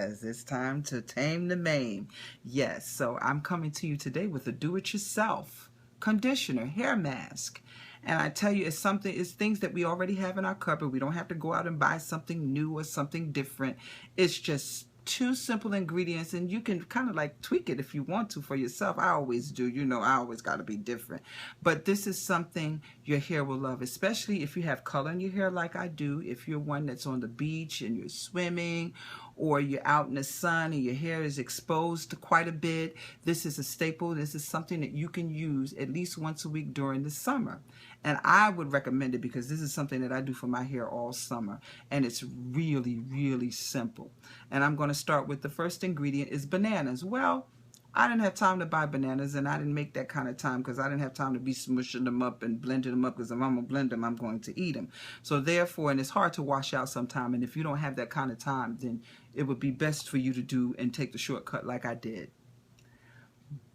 As it's time to tame the mane. Yes, so I'm coming to you today with a do-it-yourself conditioner, hair mask. And I tell you, it's things that we already have in our cupboard. We don't have to go out and buy something new or something different. It's just two simple ingredients, and you can kind of like tweak it if you want to for yourself. I always do. You know, I always got to be different. But this is something your hair will love, especially if you have color in your hair like I do. If you're one that's on the beach and you're swimming, or you're out in the sun and your hair is exposed quite a bit, this is a staple. This is something that you can use at least once a week during the summer. And I would recommend it because this is something that I do for my hair all summer. And it's really, really simple. And I'm going to start with the first ingredient is bananas. Well, I didn't have time to buy bananas, and I didn't make that kind of time because I didn't have time to be smushing them up and blending them up, because if I'm going to blend them, I'm going to eat them. So therefore, and it's hard to wash out sometime, and if you don't have that kind of time, then it would be best for you to do and take the shortcut like I did.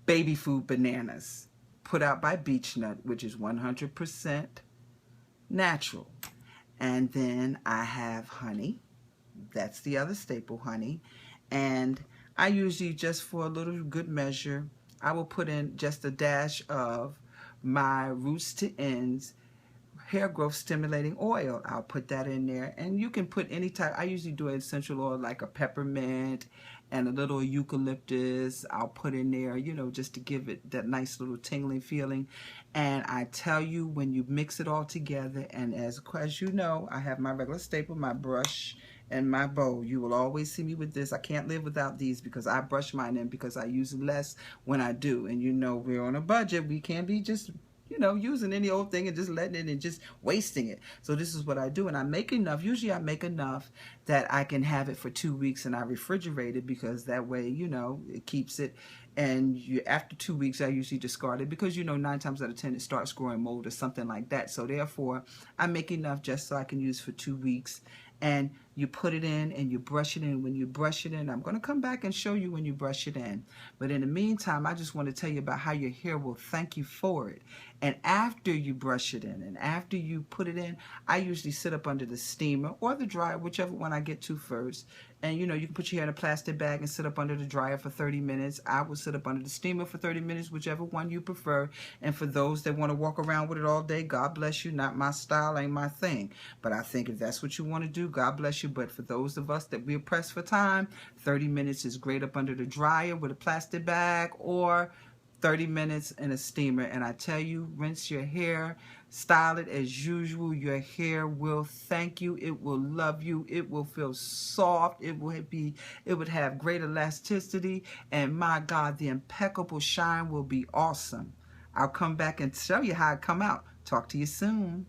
Baby food bananas, put out by Beechnut, which is 100% natural. And then I have honey. That's the other staple, honey. And I usually, just for a little good measure, I will put in just a dash of my roots to ends hair growth stimulating oil. I'll put that in there, and you can put any type. I usually do an essential oil like a peppermint and a little eucalyptus. I'll put in there, you know, just to give it that nice little tingling feeling. And I tell you, when you mix it all together, and as you know, I have my regular staple, my brush and my bowl. You will always see me with this. I can't live without these because I brush mine in, because I use less when I do. And you know, we're on a budget. We can't be just, you know, using any old thing and just letting it and just wasting it. So this is what I do, and I make enough. Usually I make enough that I can have it for 2 weeks, and I refrigerate it, because that way, you know, it keeps it. And after 2 weeks, I usually discard it, because, you know, 9 times out of 10 it starts growing mold or something like that. So therefore, I make enough just so I can use for 2 weeks. And you put it in and you brush it in. When you brush it in, I'm going to come back and show you when you brush it in. But in the meantime, I just want to tell you about how your hair will thank you for it. And after you brush it in and after you put it in, I usually sit up under the steamer or the dryer, whichever one I get to first. And you know, you can put your hair in a plastic bag and sit up under the dryer for 30 minutes. I will sit up under the steamer for 30 minutes, whichever one you prefer. And for those that want to walk around with it all day, God bless you. Not my style, ain't my thing. But I think if that's what you want to do, God bless you. But for those of us that we're pressed for time, 30 minutes is great up under the dryer with a plastic bag, or 30 minutes in a steamer. And I tell you, rinse your hair, style it as usual. Your hair will thank you. It will love you. It will feel soft. It would have great elasticity. And my God, the impeccable shine will be awesome. I'll come back and show you how it come out. Talk to you soon.